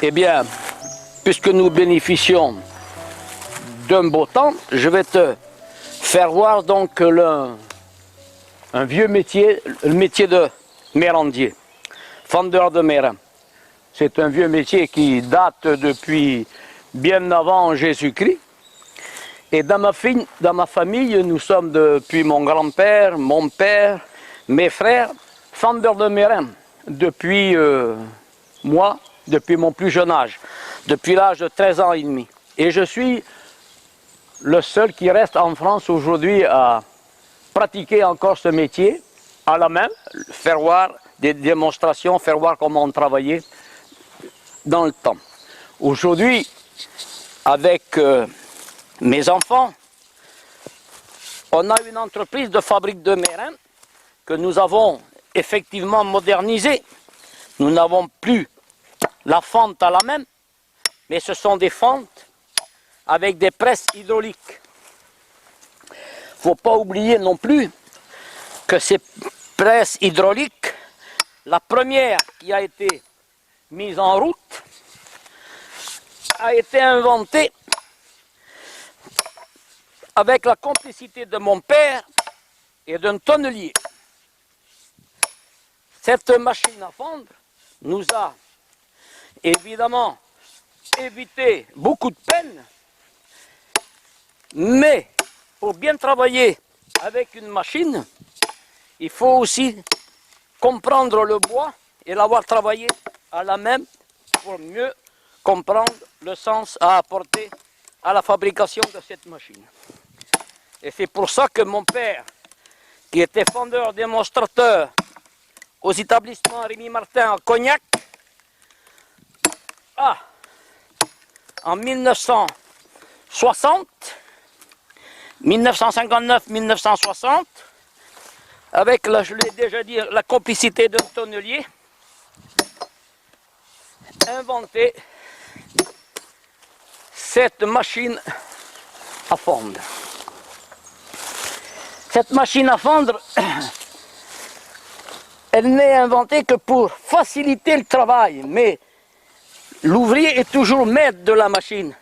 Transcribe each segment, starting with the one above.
Eh bien, puisque nous bénéficions d'un beau temps, je vais te faire voir donc un vieux métier, le métier de mérandier, fendeur de merrain. C'est un vieux métier qui date depuis bien avant Jésus-Christ. Et dans ma famille, nous sommes depuis mon grand-père, mon père, mes frères, fendeurs de merrain depuis moi, depuis mon plus jeune âge, depuis l'âge de 13 ans et demi. Et je suis le seul qui reste en France aujourd'hui à pratiquer encore ce métier à la main, faire voir des démonstrations, faire voir comment on travaillait dans le temps. Aujourd'hui, avec mes enfants, on a une entreprise de fabrique de merrain que nous avons effectivement modernisée. Nous n'avons plus la fente à la main, mais ce sont des fentes avec des presses hydrauliques. Il ne faut pas oublier non plus que ces presses hydrauliques, la première qui a été mise en route, a été inventée avec la complicité de mon père et d'un tonnelier. Cette machine à fondre nous a évidemment évité beaucoup de peine, mais pour bien travailler avec une machine, il faut aussi comprendre le bois et l'avoir travaillé à la main pour mieux comprendre le sens à apporter à la fabrication de cette machine. Et c'est pour ça que mon père, qui était fondeur démonstrateur aux établissements Rémy Martin à Cognac, en 1959-1960, avec, je l'ai déjà dit, la complicité d'un tonnelier, inventé cette machine à fondre. Cette machine à fondre, elle n'est inventée que pour faciliter le travail, mais l'ouvrier est toujours maître de la machine.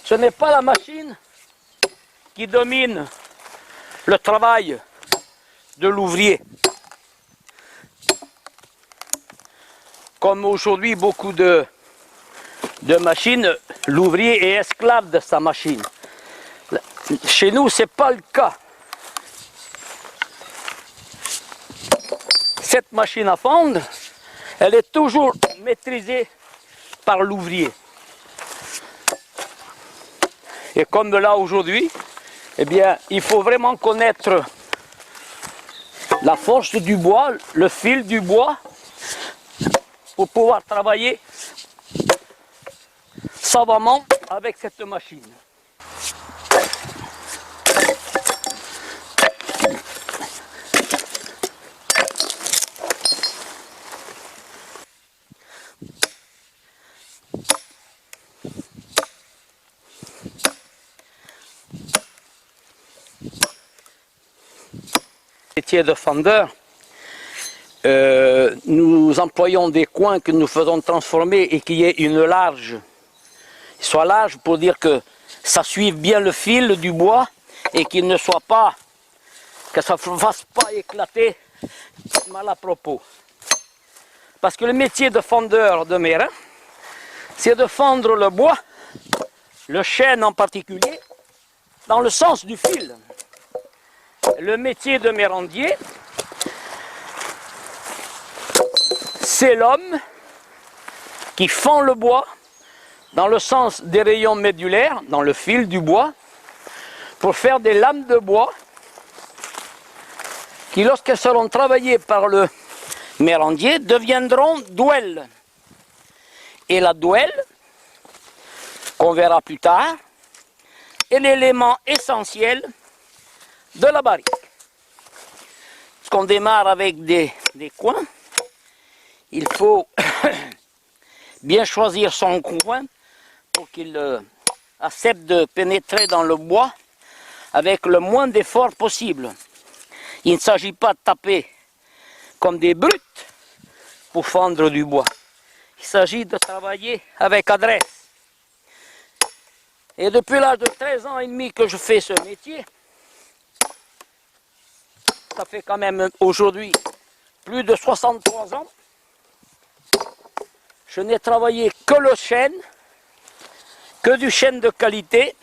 Ce n'est pas la machine qui domine le travail de l'ouvrier. Comme aujourd'hui, beaucoup de machines, l'ouvrier est esclave de sa machine. Chez nous, ce n'est pas le cas. Cette machine à fondre, elle est toujours maîtrisée par l'ouvrier. Et comme là aujourd'hui, eh bien, il faut vraiment connaître la force du bois, le fil du bois, pour pouvoir travailler savamment avec cette machine. Métier de fendeur, nous employons des coins que nous faisons transformer et qui est une large. Soit large pour dire que ça suive bien le fil du bois et qu'il ne soit pas, que ça ne fasse pas éclater mal à propos. Parce que le métier de fendeur de merrain, c'est de fendre le bois, le chêne en particulier, dans le sens du fil. Le métier de mérandier, c'est l'homme qui fend le bois dans le sens des rayons médulaires, dans le fil du bois, pour faire des lames de bois qui, lorsqu'elles seront travaillées par le mérandier, deviendront douelles. Et la douelle, qu'on verra plus tard, est l'élément essentiel de la barrique. Parce qu'on démarre avec des coins, il faut bien choisir son coin pour qu'il accepte de pénétrer dans le bois avec le moins d'effort possible. Il ne s'agit pas de taper comme des brutes pour fendre du bois. Il s'agit de travailler avec adresse. Et depuis l'âge de 13 ans et demi que je fais ce métier, ça fait quand même aujourd'hui plus de 63 ans, je n'ai travaillé que le chêne, que du chêne de qualité.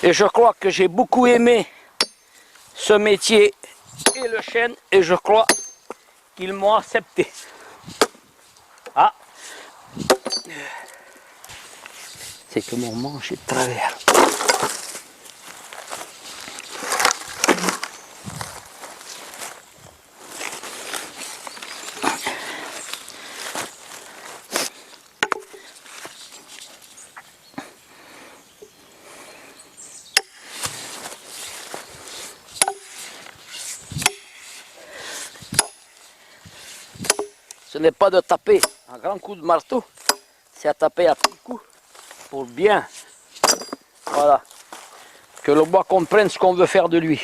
Et je crois que j'ai beaucoup aimé ce métier et le chêne, et je crois qu'ils m'ont accepté. Ah, c'est que mon manche est de travers. Ce n'est pas de taper un grand coup de marteau, c'est à taper à petits coups pour bien, voilà, que le bois comprenne ce qu'on veut faire de lui.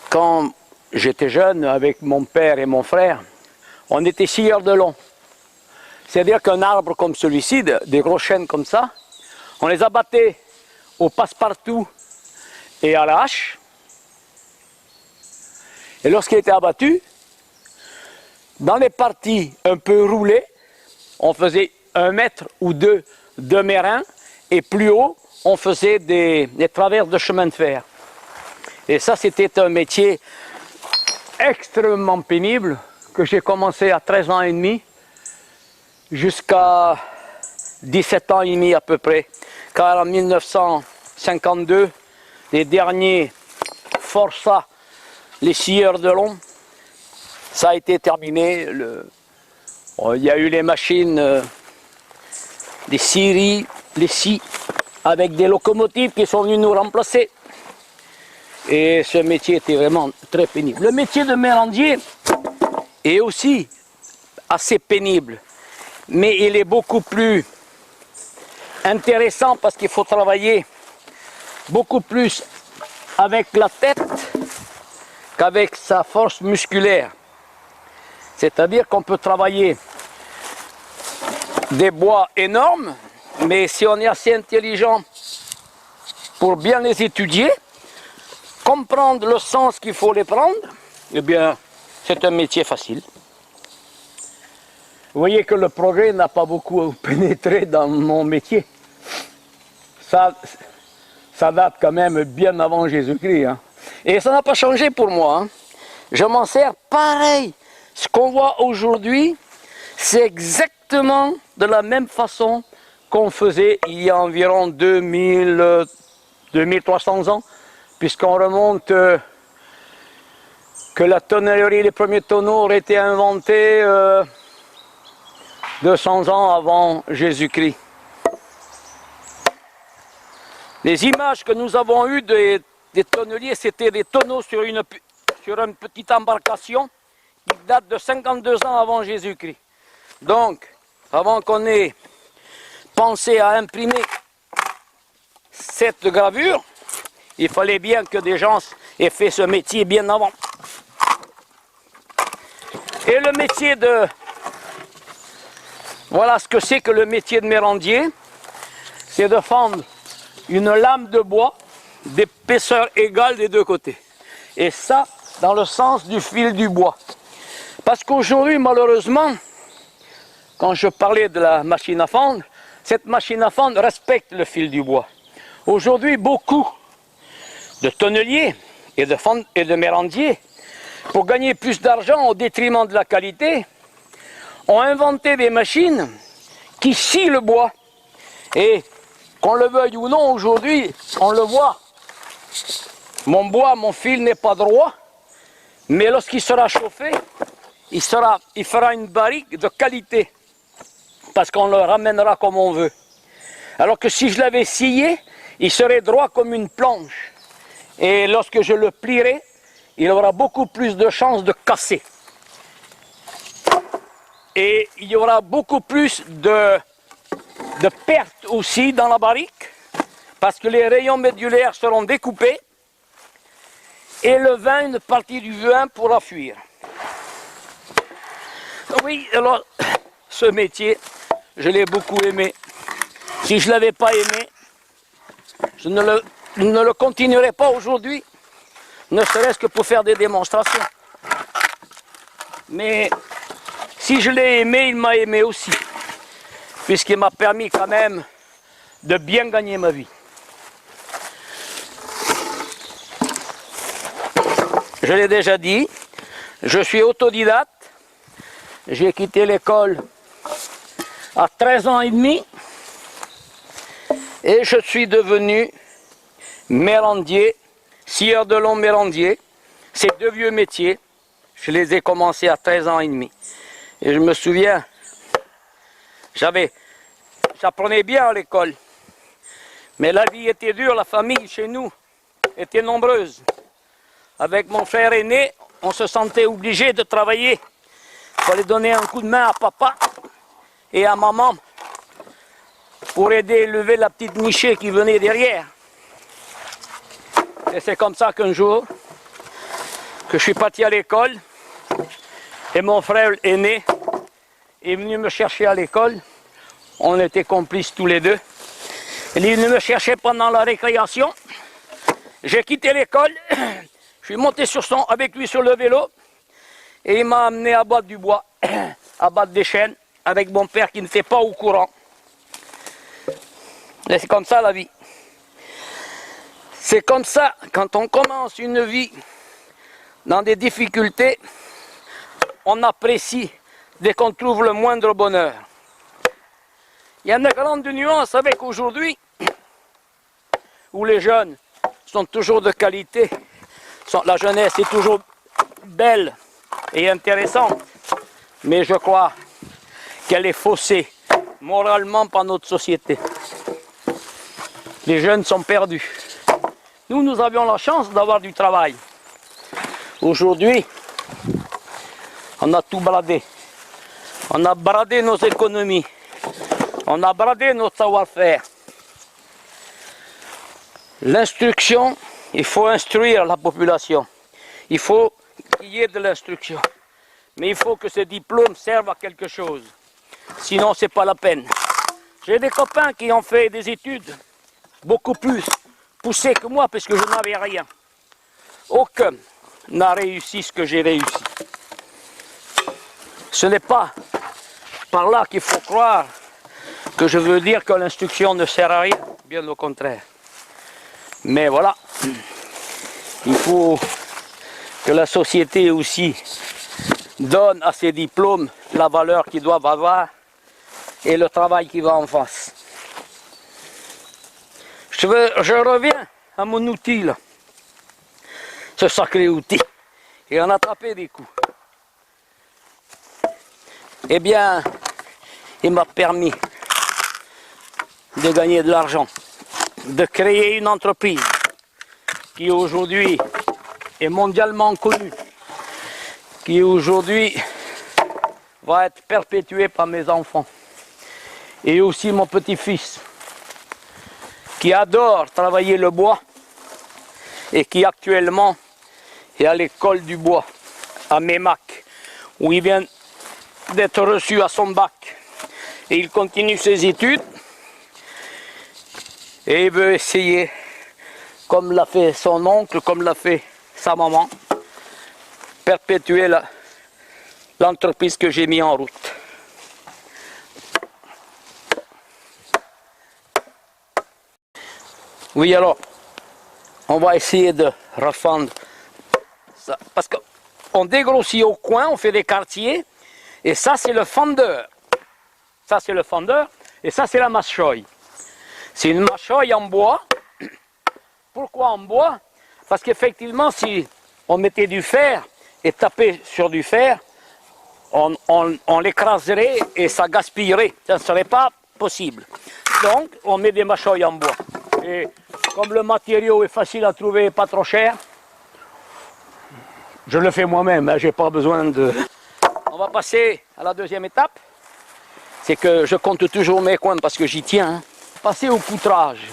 Quand j'étais jeune, avec mon père et mon frère, on était scieurs de long. C'est-à-dire qu'un arbre comme celui-ci, des gros chênes comme ça, on les abattait au passe-partout et à la hache. Et lorsqu'il était abattu, dans les parties un peu roulées, on faisait 1 mètre ou 2 de mérin, et plus haut, on faisait des traverses de chemin de fer. Et ça, c'était un métier extrêmement pénible, que j'ai commencé à 13 ans et demi, jusqu'à 17 ans et demi à peu près. Car en 1952, les derniers forçats, les scieurs de long, ça a été terminé. Il y a eu les machines, des scieries, les scies, avec des locomotives qui sont venues nous remplacer. Et ce métier était vraiment très pénible. Le métier de mérandier est aussi assez pénible, mais il est beaucoup plus intéressant parce qu'il faut travailler beaucoup plus avec la tête qu'avec sa force musculaire. C'est-à-dire qu'on peut travailler des bois énormes, mais si on est assez intelligent pour bien les étudier, comprendre le sens qu'il faut les prendre, eh bien, c'est un métier facile. Vous voyez que le progrès n'a pas beaucoup pénétré dans mon métier. Ça date quand même bien avant Jésus-Christ. Hein. Et ça n'a pas changé pour moi. Hein. Je m'en sers pareil. Ce qu'on voit aujourd'hui, c'est exactement de la même façon qu'on faisait il y a environ 2300 ans, puisqu'on remonte que la tonnellerie, les premiers tonneaux auraient été inventés 200 ans avant Jésus-Christ. Les images que nous avons eues des tonneliers, c'était des tonneaux sur une petite embarcation qui date de 52 ans avant Jésus-Christ. Donc, avant qu'on ait pensé à imprimer cette gravure, il fallait bien que des gens aient fait ce métier bien avant. Et le métier de... Voilà ce que c'est que le métier de mérandier, c'est de fendre une lame de bois d'épaisseur égale des deux côtés. Et ça, dans le sens du fil du bois. Parce qu'aujourd'hui, malheureusement, quand je parlais de la machine à fendre, cette machine à fendre respecte le fil du bois. Aujourd'hui, beaucoup de tonneliers et de mérandiers, pour gagner plus d'argent au détriment de la qualité, ont inventé des machines qui scient le bois. Et qu'on le veuille ou non, aujourd'hui, on le voit. Mon bois, mon fil n'est pas droit, mais lorsqu'il sera chauffé, il fera une barrique de qualité, parce qu'on le ramènera comme on veut. Alors que si je l'avais scié, il serait droit comme une planche. Et lorsque je le plierai, il aura beaucoup plus de chances de casser. Et il y aura beaucoup plus de pertes aussi dans la barrique, parce que les rayons médulaires seront découpés et une partie du vin pourra fuir. Oui, alors ce métier je l'ai beaucoup aimé. Si je ne l'avais pas aimé, je ne le continuerai pas aujourd'hui, ne serait-ce que pour faire des démonstrations. Mais si je l'ai aimé, il m'a aimé aussi, puisqu'il m'a permis quand même de bien gagner ma vie. Je l'ai déjà dit, je suis autodidacte. J'ai quitté l'école à 13 ans et demi et je suis devenu mérandier, scieur de long mérandier. Ces deux vieux métiers, je les ai commencés à 13 ans et demi. Et je me souviens, j'apprenais bien à l'école, mais la vie était dure, la famille chez nous était nombreuse. Avec mon frère aîné, on se sentait obligé de travailler. Il fallait donner un coup de main à papa et à maman pour aider à lever la petite nichée qui venait derrière. Et c'est comme ça qu'un jour, que je suis parti à l'école et mon frère aîné est venu me chercher à l'école. On était complices tous les deux. Il est venu me chercher pendant la récréation. J'ai quitté l'école. Je suis monté avec lui sur le vélo et il m'a amené à battre du bois, à battre des chênes avec mon père qui n'était pas au courant. Et c'est comme ça la vie. C'est comme ça, quand on commence une vie dans des difficultés, on apprécie dès qu'on trouve le moindre bonheur. Il y a une grande nuance avec aujourd'hui, où les jeunes sont toujours de qualité. La jeunesse est toujours belle et intéressante, mais je crois qu'elle est faussée moralement par notre société. Les jeunes sont perdus. Nous avions la chance d'avoir du travail. Aujourd'hui, on a tout bradé. On a bradé nos économies. On a bradé notre savoir-faire. L'instruction, il faut instruire la population. Il faut qu'il y ait de l'instruction. Mais il faut que ces diplômes servent à quelque chose. Sinon, ce n'est pas la peine. J'ai des copains qui ont fait des études beaucoup plus poussées que moi parce que je n'avais rien. Aucun n'a réussi ce que j'ai réussi. Ce n'est pas par là qu'il faut croire que je veux dire que l'instruction ne sert à rien. Bien au contraire. Mais voilà, il faut que la société aussi donne à ces diplômes la valeur qu'ils doivent avoir et le travail qui va en face. Je reviens à mon outil, là. Ce sacré outil. Et en attraper des coups. Eh bien, il m'a permis de gagner de l'argent, de créer une entreprise qui aujourd'hui est mondialement connue, qui aujourd'hui va être perpétuée par mes enfants et aussi mon petit-fils qui adore travailler le bois et qui actuellement est à l'école du bois à Meymac où il vient d'être reçu à son bac et il continue ses études et il veut essayer, comme l'a fait son oncle, comme l'a fait sa maman, perpétuer l'entreprise que j'ai mis en route. Oui, alors, on va essayer de refendre ça, parce qu'on dégrossit au coin, on fait des quartiers, et ça c'est le fendeur. Ça c'est le fendeur, et ça c'est la machoille. C'est une machoille en bois. Pourquoi en bois? Parce qu'effectivement, si on mettait du fer et tapait sur du fer, on l'écraserait et ça gaspillerait. Ça ne serait pas possible. Donc, on met des machoilles en bois. Et comme le matériau est facile à trouver et pas trop cher, je le fais moi-même, hein, j'ai pas besoin de... On va passer à la deuxième étape. C'est que je compte toujours mes coins parce que j'y tiens. Hein. Passer au poutrage.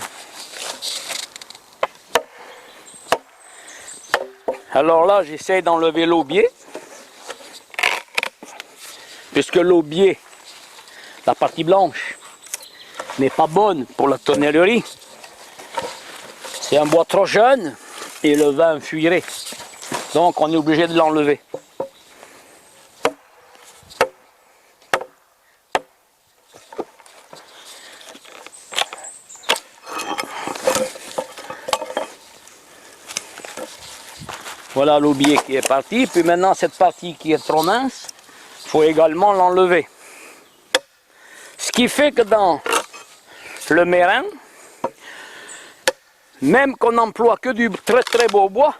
Alors là, j'essaie d'enlever l'aubier. Puisque l'aubier La partie blanche n'est pas bonne pour la tonnellerie. C'est un bois trop jeune et le vin fuirait. Donc on est obligé de l'enlever. Voilà l'aubier qui est parti. Puis maintenant cette partie qui est trop mince, il faut également l'enlever. Ce qui fait que dans le Mérin, même qu'on n'emploie que du très très beau bois,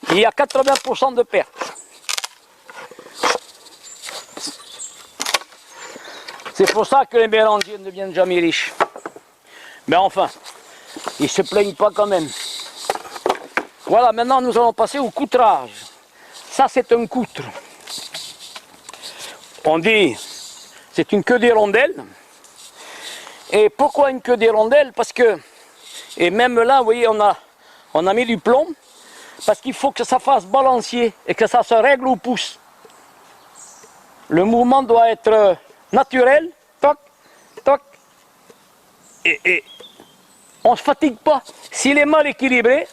il y a 80% de pertes. C'est pour ça que les mérangiers ne deviennent jamais riches. Mais enfin, ils ne se plaignent pas quand même. Voilà, maintenant nous allons passer au coutrage. Ça c'est un coutre. On dit, c'est une queue d'hirondelle. Et pourquoi une queue d'hirondelle? Parce que, et même là, vous voyez, on a mis du plomb, parce qu'il faut que ça fasse balancier et que ça se règle au pouce. Le mouvement doit être naturel, toc, toc, et on ne se fatigue pas. S'il est mal équilibré,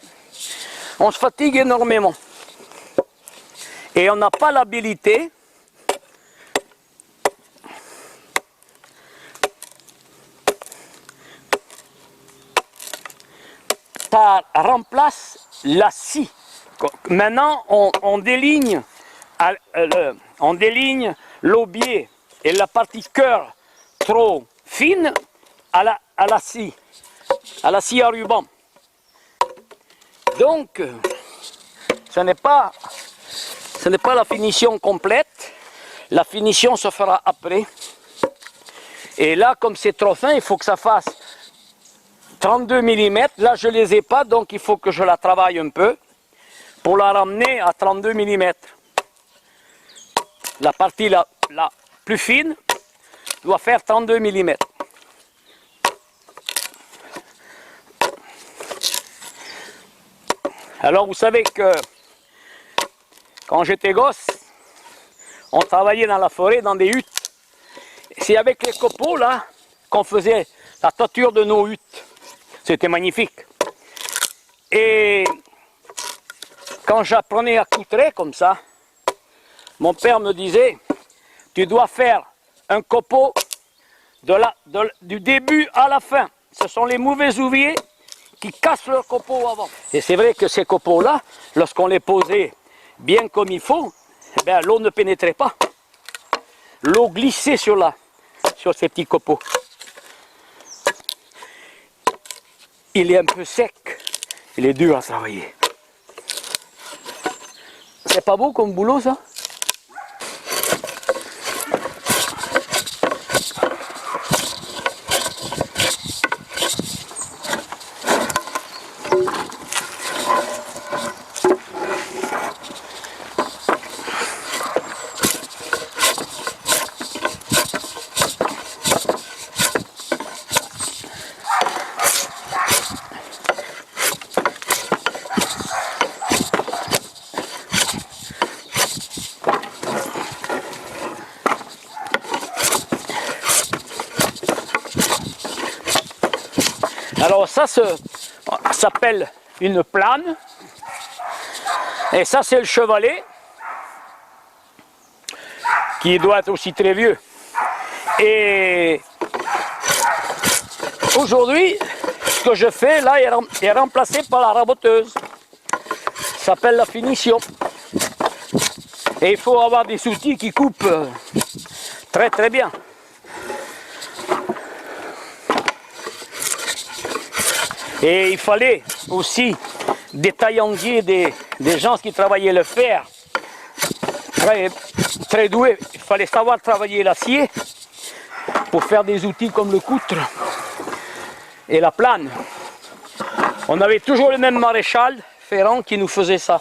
on se fatigue énormément. Et on n'a pas l'habilité ça remplace la scie. Maintenant, on déligne l'aubier et la partie cœur trop fine à la scie à ruban. Donc, ce n'est pas la finition complète. La finition se fera après. Et là, comme c'est trop fin, il faut que ça fasse 32 mm. Là, je ne les ai pas, donc il faut que je la travaille un peu pour la ramener à 32 mm. La partie la plus fine doit faire 32 mm. Alors, vous savez que quand j'étais gosse, on travaillait dans la forêt, dans des huttes. C'est avec les copeaux, là, qu'on faisait la toiture de nos huttes. C'était magnifique. Et quand j'apprenais à coutrer comme ça, mon père me disait, tu dois faire un copeau du début à la fin. Ce sont les mauvais ouvriers qui cassent leur copeau avant. Et c'est vrai que ces copeaux-là, lorsqu'on les posait bien comme il faut, ben, l'eau ne pénétrait pas. L'eau glissait sur ces petits copeaux. Il est un peu sec, il est dur à travailler. C'est pas beau comme boulot ça? Alors ça s'appelle une plane. Et ça c'est le chevalet, qui doit être aussi très vieux. Et aujourd'hui, ce que je fais là est remplacé par la raboteuse. Ça s'appelle la finition. Et il faut avoir des outils qui coupent très très bien. Et il fallait aussi des taillandiers, des gens qui travaillaient le fer, très doués. Il fallait savoir travailler l'acier pour faire des outils comme le coutre et la plane. On avait toujours le même maréchal Ferrand qui nous faisait ça.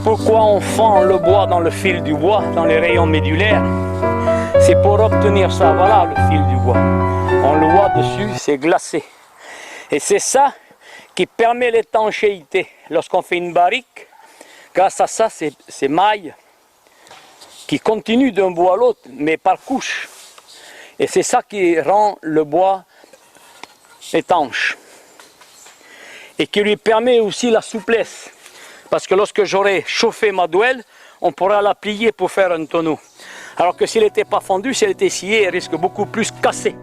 Pourquoi quand on fend le bois dans le fil du bois, dans les rayons médulaires, c'est pour obtenir ça. Voilà le fil du bois. On le voit dessus, c'est glacé. Et c'est ça qui permet l'étanchéité. Lorsqu'on fait une barrique, grâce à ça, ces mailles qui continuent d'un bois à l'autre, mais par couche. Et c'est ça qui rend le bois étanche. Et qui lui permet aussi la souplesse. Parce que lorsque j'aurai chauffé ma douelle, on pourra la plier pour faire un tonneau. Alors que s'il n'était pas fondu, si elle était sciée, elle risque beaucoup plus casser.